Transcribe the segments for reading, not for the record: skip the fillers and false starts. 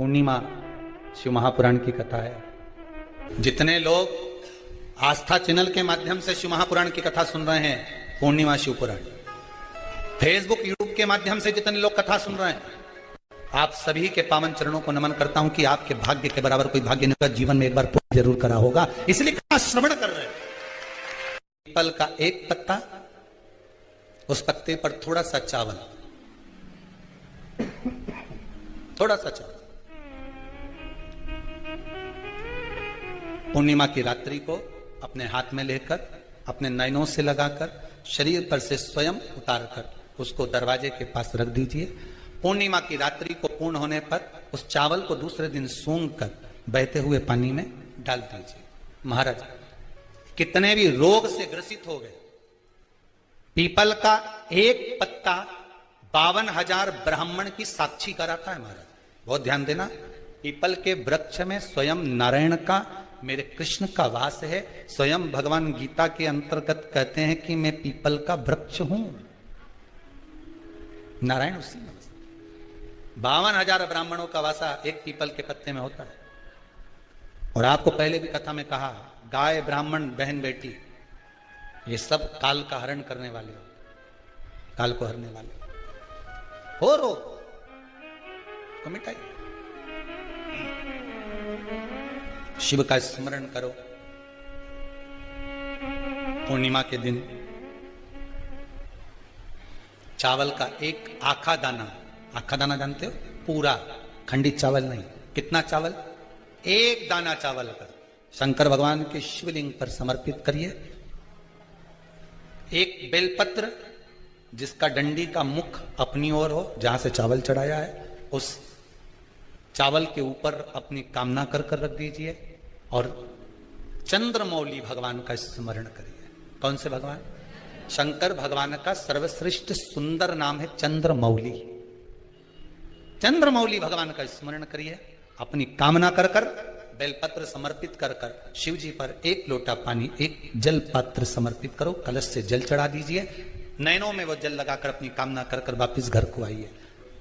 पूर्णिमा शिव महापुराण की कथा है। जितने लोग आस्था चैनल के माध्यम से शिव महापुराण की कथा सुन रहे हैं, पूर्णिमा शिव पुराण, फेसबुक यूट्यूब के माध्यम से जितने लोग कथा सुन रहे हैं, आप सभी के पावन चरणों को नमन करता हूं कि आपके भाग्य के बराबर कोई भाग्य नहीं होगा, जीवन में एक बार पुण्य जरूर करा होगा, इसलिए कथा श्रवण कर रहे हैं। पीपल का एक पत्ता, उस पत्ते पर थोड़ा सा चावल, थोड़ा सा चावल, पूर्णिमा की रात्रि को अपने हाथ में लेकर, अपने नयनों से लगाकर, शरीर पर से स्वयं उतारकर उसको दरवाजे के पास रख दीजिए। पूर्णिमा की रात्रि को पूर्ण होने पर उस चावल को दूसरे दिन सूंघ कर बहते हुए पानी में डाल दीजिए। महाराज, कितने भी रोग से ग्रसित हो गए, पीपल का एक पत्ता 52,000 ब्राह्मण की साक्षी कराता है। महाराज बहुत ध्यान देना, पीपल के वृक्ष में स्वयं नारायण का, मेरे कृष्ण का वास है। स्वयं भगवान गीता के अंतर्गत कहते हैं कि मैं पीपल का वृक्ष हूं, नारायण उसी में। 52,000 ब्राह्मणों का वासा एक पीपल के पत्ते में होता है। और आपको पहले भी कथा में कहा, गाय, ब्राह्मण, बहन, बेटी, ये सब काल का हरण करने वाले हो, काल को हरने वाले हो। रोग को मिटाइए, शिव का स्मरण करो। पूर्णिमा के दिन चावल का एक आखा दाना, आखा दाना जानते हो, पूरा खंडित चावल नहीं, कितना चावल, एक दाना चावल कर शंकर भगवान के शिवलिंग पर समर्पित करिए। एक बेलपत्र जिसका डंडी का मुख अपनी ओर हो, जहां से चावल चढ़ाया है, उस चावल के ऊपर अपनी कामना कर कर रख दीजिए। और चंद्रमौली भगवान का स्मरण करिए। कौन से भगवान? शंकर भगवान का सर्वश्रेष्ठ सुंदर नाम है चंद्रमौली। चंद्रमौली भगवान का स्मरण करिए, अपनी कामना कर कर बेलपत्र समर्पित कर कर शिव जी पर एक लोटा पानी, एक जल पात्र समर्पित करो, कलश से जल चढ़ा दीजिए, नयनों में वो जल लगाकर अपनी कामना कर कर वापिस घर को आइए।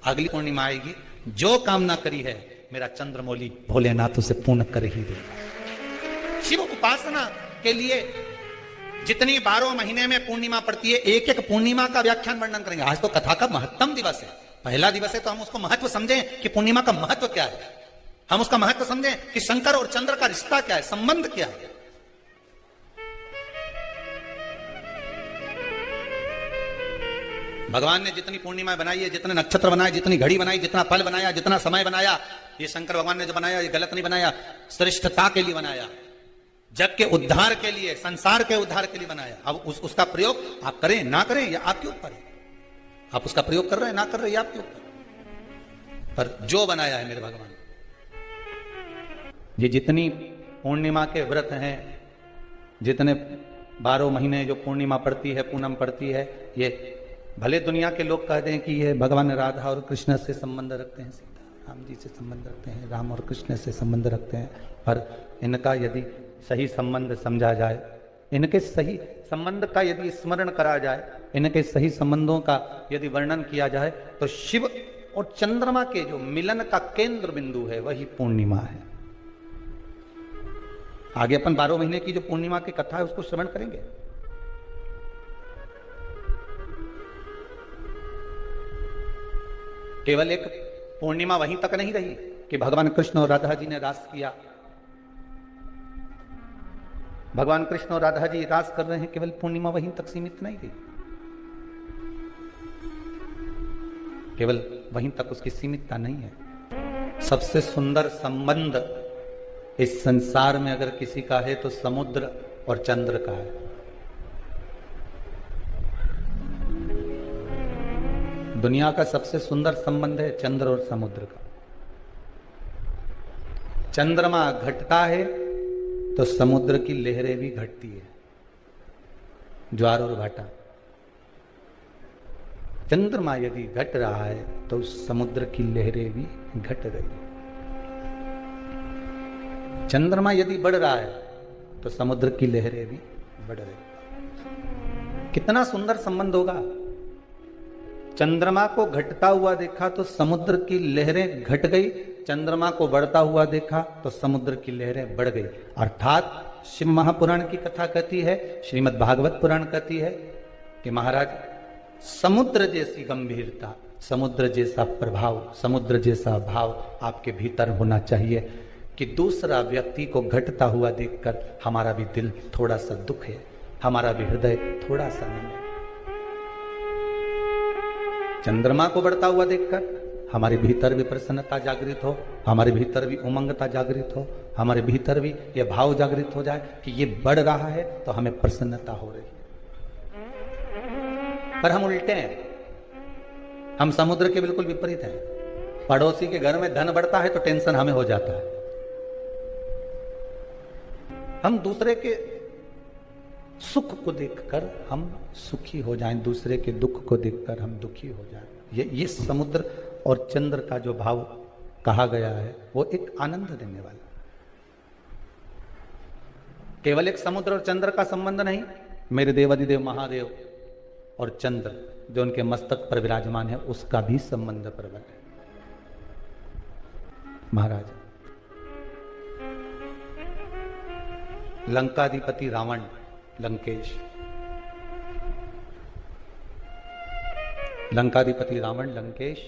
अगली पूर्णिमा आएगी, जो कामना करी है मेरा चंद्रमौली भोलेनाथ उसे पूर्ण कर ही देगा। शिव उपासना के लिए जितनी 12 महीने में पूर्णिमा पड़ती है, एक एक पूर्णिमा का व्याख्यान वर्णन करेंगे। आज तो कथा का महत्तम दिवस है, पहला दिवस है, तो हम उसको महत्व समझें कि पूर्णिमा का महत्व क्या है, हम उसका महत्व समझें कि शंकर और चंद्र का रिश्ता क्या है, संबंध क्या है। भगवान ने जितनी पूर्णिमा बनाई है, जितने नक्षत्र बनाए, जितनी घड़ी बनाई, जितना फल बनाया, जितना समय बनाया, ये शंकर भगवान ने जो बनाया ये गलत नहीं बनाया, श्रेष्ठता के लिए बनाया, जग के उद्धार के लिए, संसार के उद्धार के लिए बनाया। अब उसका प्रयोग आप करें ना करें या आपके ऊपर है, आप उसका प्रयोग कर रहे हैं ना कर रहे हैं आपके ऊपर, पर जो बनाया है मेरे भगवान। ये जितनी पूर्णिमा के व्रत हैं, जितने 12 महीने जो पूर्णिमा पड़ती है, पूनम पड़ती है, ये भले दुनिया के लोग कहते हैं कि ये भगवान राधा और कृष्ण से संबंध रखते हैं, सीता राम जी से संबंध रखते हैं, राम और कृष्ण से संबंध रखते हैं, पर इनका यदि सही संबंध समझा जाए, इनके सही संबंध का यदि स्मरण करा जाए, इनके सही संबंधों का यदि वर्णन किया जाए, तो शिव और चंद्रमा के जो मिलन का केंद्र बिंदु है वही पूर्णिमा है। आगे अपन 12 महीने की जो पूर्णिमा की कथा है उसको श्रवण करेंगे। केवल एक पूर्णिमा वहीं तक नहीं रही कि भगवान कृष्ण और राधा जी ने रास किया। भगवान कृष्ण और राधा जी रास कर रहे हैं, केवल पूर्णिमा वहीं तक सीमित नहीं रही, केवल वहीं तक उसकी सीमितता नहीं है। सबसे सुंदर संबंध इस संसार में अगर किसी का है तो समुद्र और चंद्र का है। दुनिया का सबसे सुंदर संबंध है चंद्र और समुद्र का। चंद्रमा घटता है तो समुद्र की लहरें भी घटती है, ज्वार और भाटा। चंद्रमा यदि घट रहा है तो समुद्र की लहरें भी घट रही है। चंद्रमा यदि बढ़ रहा है तो समुद्र की लहरें भी बढ़ रही। कितना सुंदर संबंध होगा। चंद्रमा को घटता हुआ देखा तो समुद्र की लहरें घट गई, चंद्रमा को बढ़ता हुआ देखा तो समुद्र की लहरें बढ़ गई। अर्थात शिव महापुराण की कथा कहती है, श्रीमद् भागवत पुराण कहती है कि महाराज समुद्र जैसी गंभीरता, समुद्र जैसा प्रभाव, समुद्र जैसा भाव आपके भीतर होना चाहिए कि दूसरा व्यक्ति को घटता हुआ देखकर हमारा भी दिल थोड़ा सा दुख है, हमारा भी हृदय थोड़ा सा नम है। चंद्रमा को बढ़ता हुआ देखकर हमारे भीतर भी प्रसन्नता जागृत हो, हमारे भीतर भी उमंगता जागृत हो, हमारे भीतर भी यह भाव जागृत हो जाए कि ये बढ़ रहा है तो हमें प्रसन्नता हो रही है। पर हम उल्टे हैं, हम समुद्र के बिल्कुल विपरीत हैं। पड़ोसी के घर में धन बढ़ता है तो टेंशन हमें हो जाता है। हम दूसरे के सुख को देखकर हम सुखी हो जाएं, दूसरे के दुख को देखकर हम दुखी हो जाएं। ये समुद्र और चंद्र का जो भाव कहा गया है वो एक आनंद देने वाला, केवल एक समुद्र और चंद्र का संबंध नहीं, मेरे देवाधिदेव महादेव और चंद्र जो उनके मस्तक पर विराजमान है उसका भी संबंध प्रबल है। महाराज लंकाधिपति रावण लंकेश, लंकाधिपति रावण लंकेश